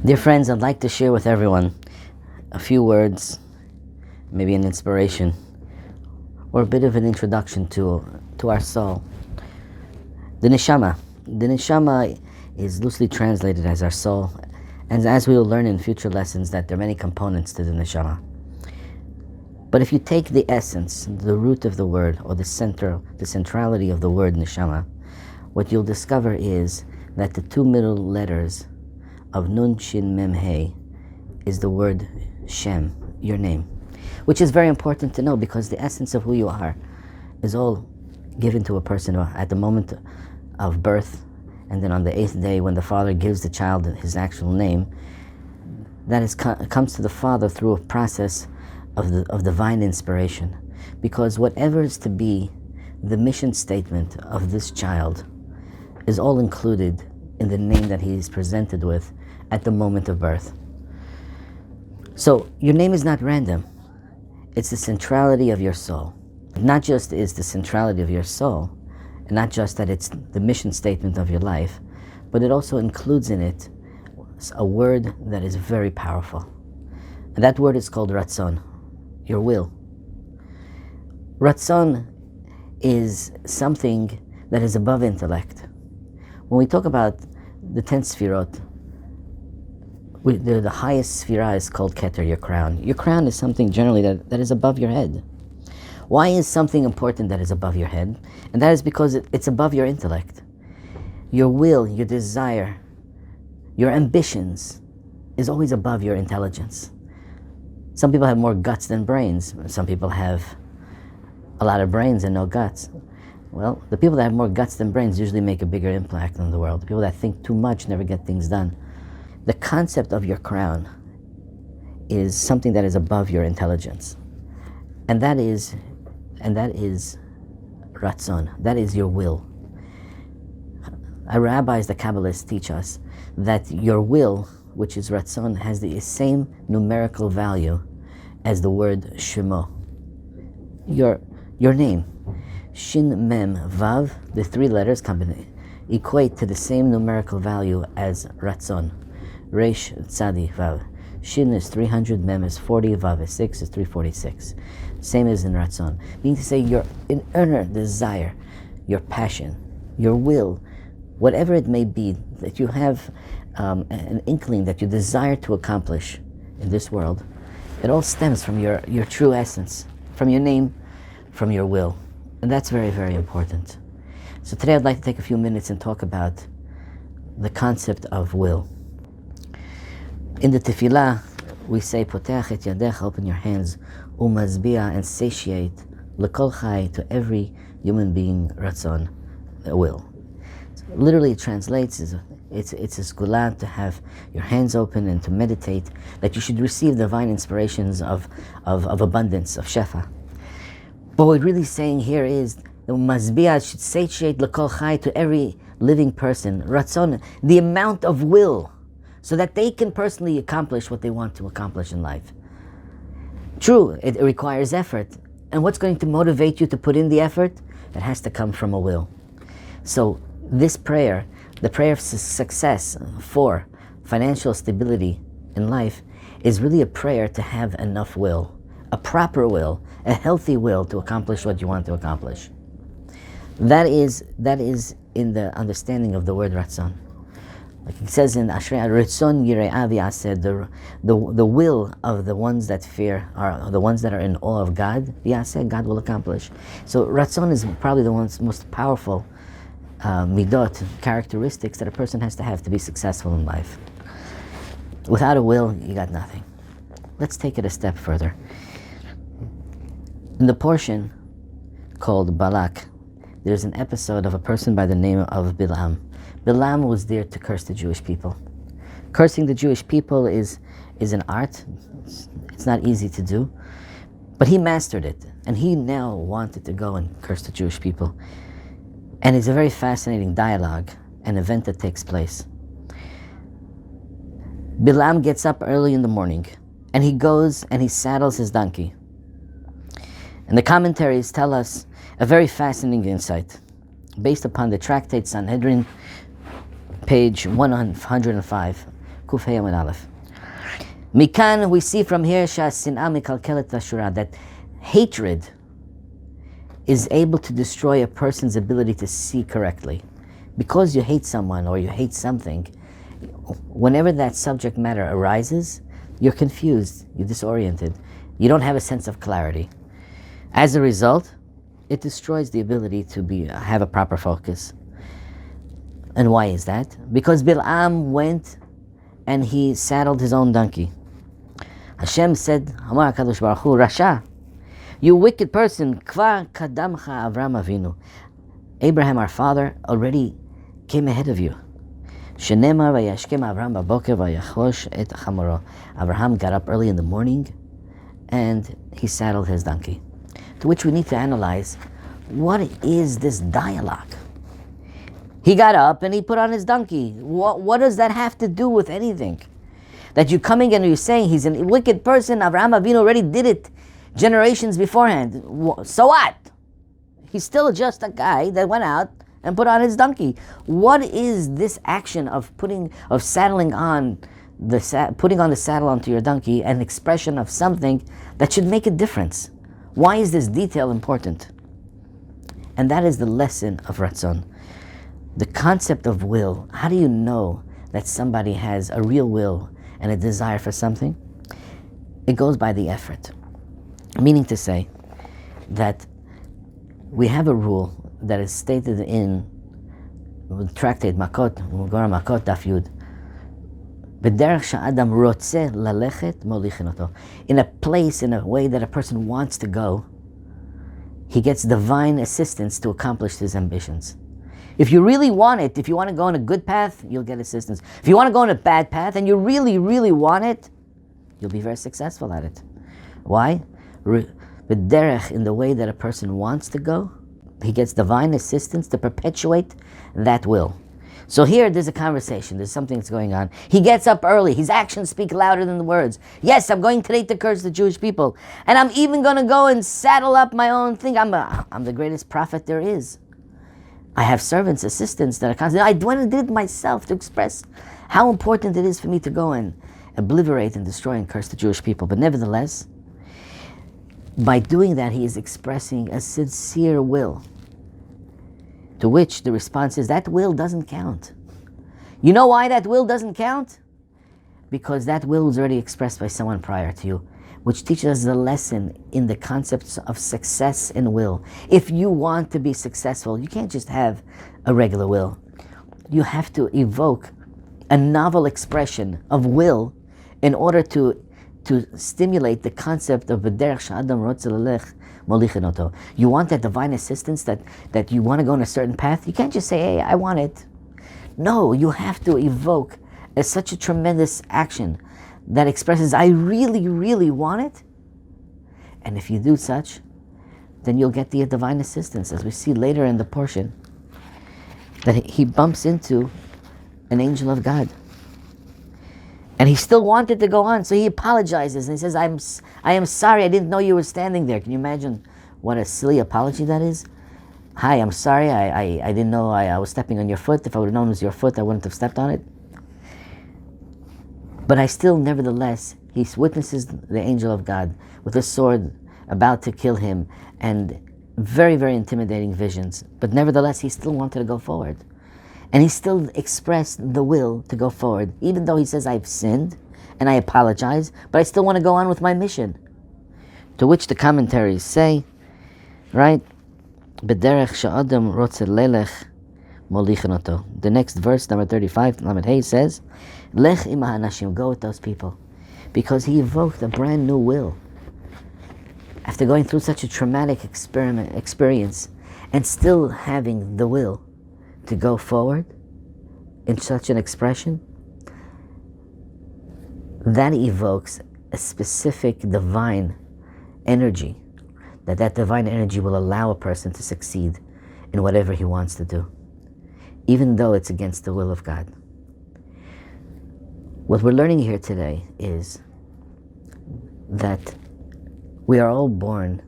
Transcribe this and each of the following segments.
Dear friends, I'd like to share with everyone a few words, maybe an inspiration, or a bit of an introduction to our soul. The neshama. The neshama is loosely translated as our soul, and as we will learn in future lessons that there are many components to the neshama. But if you take the essence, the root of the word, or the centrality of the word neshama, what you'll discover is that the two middle letters of Nun Shin Mem He is the word Shem, your name, which is very important to know because the essence of who you are is all given to a person at the moment of birth, and then on the 8th day when the father gives the child his actual name. That comes to the father through a process of divine inspiration, because whatever is to be the mission statement of this child is all included in the name that he is presented with at the moment of birth. So your name is not random. It's the centrality of your soul. Not just is the centrality of your soul, and not just that it's the mission statement of your life, but it also includes in it a word that is very powerful. And that word is called Ratzon, your will. Ratzon is something that is above intellect. When we talk about the 10 Sfirot, the highest Sfira is called Keter, your crown. Your crown is something generally that is above your head. Why is something important that is above your head? And that is because it's above your intellect. Your will, your desire, your ambitions is always above your intelligence. Some people have more guts than brains. Some people have a lot of brains and no guts. Well, the people that have more guts than brains usually make a bigger impact on the world. The people that think too much never get things done. The concept of your crown is something that is above your intelligence. And that is Ratzon. That is your will. Our rabbis, the Kabbalists, teach us that your will, which is Ratzon, has the same numerical value as the word Shemo. Your name. Shin Mem Vav, the three letters equate to the same numerical value as Ratzon. Resh Tzadi Vav. Shin is 300, Mem is 40, Vav is 6, is 346. Same as in Ratzon. Meaning to say your inner desire, your passion, your will, whatever it may be, that you have an inkling that you desire to accomplish in this world, it all stems from your true essence, from your name, from your will. And that's very, very important. So today I'd like to take a few minutes and talk about the concept of will. In the tefillah, we say, Potech et yadech, open your hands, umazbia, and satiate, lekol chai, to every human being, ratzon, a will. So literally it translates, it's a sgula to have your hands open and to meditate, that you should receive divine inspirations of abundance, of shefa. But what we're really saying here is, the mazbia should satiate lekol chai, to every living person, ratzon, the amount of will, so that they can personally accomplish what they want to accomplish in life. True, it requires effort. And what's going to motivate you to put in the effort? It has to come from a will. So this prayer, the prayer of success for financial stability in life, is really a prayer to have enough will, a proper will, a healthy will to accomplish what you want to accomplish. That is in the understanding of the word Ratzon. Like it says in Ashrei Ritzon Yirei V'Yaseh, the will of the ones that fear are the ones that are in awe of God. V'Yaseh, God will accomplish. So Ratzon is probably the most powerful midot, characteristics that a person has to have to be successful in life. Without a will, you got nothing. Let's take it a step further. In the portion called Balak, there's an episode of a person by the name of Bilam. Bilam was there to curse the Jewish people. Cursing the Jewish people is an art. It's not easy to do. But he mastered it. And he now wanted to go and curse the Jewish people. And it's a very fascinating dialogue, an event that takes place. Bilam gets up early in the morning. And he goes and he saddles his donkey. And the commentaries tell us a very fascinating insight based upon the tractate Sanhedrin, page 105, Kufhei Amud Aleph. Mikan, we see from here Sha'sin'a mikalkelet v'shura, that hatred is able to destroy a person's ability to see correctly. Because you hate someone or you hate something, whenever that subject matter arises, you're confused, you're disoriented, you don't have a sense of clarity. As a result, it destroys the ability to have a proper focus. And why is that? Because Bil'am went and he saddled his own donkey. Hashem said, Amar HaKadosh Baruch Hu, Rasha, you wicked person, Kvar kadamcha Avram Avinu. Abraham, our father, already came ahead of you. Shenemar vayashkem Avram baboker vayachosh et chamoro. Abraham got up early in the morning and he saddled his donkey. To which we need to analyze, what is this dialogue? He got up and he put on his donkey. What does that have to do with anything? That you're coming and you're saying he's a wicked person, Avraham Avinu already did it generations beforehand. So what? He's still just a guy that went out and put on his donkey. What is this action of saddling on putting on the saddle onto your donkey, an expression of something that should make a difference? Why is this detail important? And that is the lesson of Ratzon. The concept of will. How do you know that somebody has a real will and a desire for something? It goes by the effort. Meaning to say that we have a rule that is stated in the tractate Makot, Gemara Makot Daf Yud. B'derech sha'adam rotzeh lalechet molichin oto. In a place, in a way that a person wants to go, he gets divine assistance to accomplish his ambitions. If you really want it, if you want to go on a good path, you'll get assistance. If you want to go on a bad path and you really, really want it, you'll be very successful at it. Why? B'derech, in the way that a person wants to go, he gets divine assistance to perpetuate that will. So here there's a conversation, there's something that's going on. He gets up early, his actions speak louder than the words. Yes, I'm going today to curse the Jewish people. And I'm even going to go and saddle up my own thing. I'm the greatest prophet there is. I have servants, assistants that are constantly. I went and did it myself to express how important it is for me to go and obliterate and destroy and curse the Jewish people. But nevertheless, by doing that, he is expressing a sincere will. To which the response is, that will doesn't count. You know why that will doesn't count? Because that will was already expressed by someone prior to you, which teaches us the lesson in the concepts of success and will. If you want to be successful, you can't just have a regular will. You have to evoke a novel expression of will in order to stimulate the concept of b'derech sha'adam rotzeh lalech molichin oto. You want that divine assistance, that you want to go on a certain path. You can't just say, hey, I want it. No, you have to evoke such a tremendous action that expresses, I really, really want it. And if you do such, then you'll get the divine assistance. As we see later in the portion, that he bumps into an angel of God. And he still wanted to go on, so he apologizes and he says, I am sorry, I didn't know you were standing there. Can you imagine what a silly apology that is? Hi, I'm sorry, I didn't know I was stepping on your foot. If I would have known it was your foot, I wouldn't have stepped on it. But I still, nevertheless, he witnesses the angel of God with a sword about to kill him and very, very intimidating visions. But nevertheless, he still wanted to go forward. And he still expressed the will to go forward, even though he says, I've sinned and I apologize, but I still want to go on with my mission. To which the commentaries say, right? B'derech sha'adam rotzeh lelech molichin oto. The next verse, number 35, Lamed Hey says, Lech im ha'anashim, go with those people. Because he evoked a brand new will. After going through such a traumatic experience and still having the will to go forward in such an expression, that evokes a specific divine energy, that divine energy will allow a person to succeed in whatever he wants to do, even though it's against the will of God. What we're learning here today is that we are all born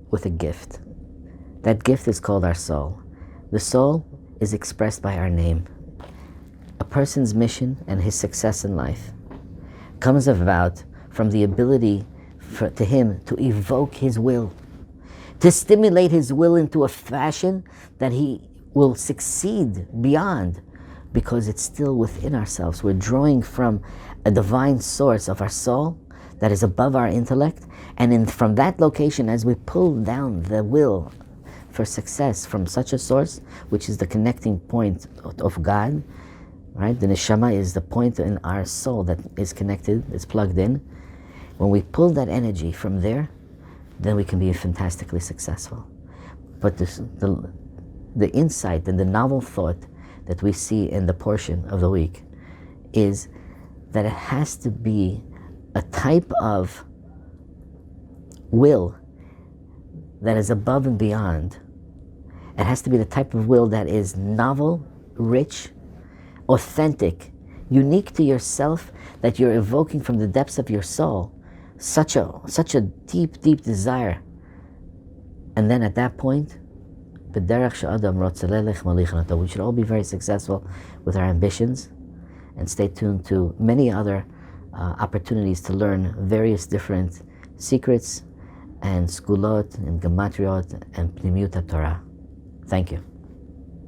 with a gift. That gift is called our soul. The soul is expressed by our name. a person's mission and his success in life comes about from the ability to him to evoke his will, to stimulate his will into a fashion that he will succeed beyond, because it's still within ourselves. We're drawing from a divine source of our soul that is above our intellect, and from that location, as we pull down the will for success from such a source, which is the connecting point of God, right? The neshama is the point in our soul that is connected, is plugged in. When we pull that energy from there, then we can be fantastically successful. But the insight and the novel thought that we see in the portion of the week is that it has to be a type of will that is above and beyond. It has to be the type of will that is novel, rich, authentic, unique to yourself, that you're evoking from the depths of your soul. Such a deep, deep desire. And then at that point, we should all be very successful with our ambitions, and stay tuned to many other opportunities to learn various different secrets and skulot and gematriot and pnimiut Torah. Thank you.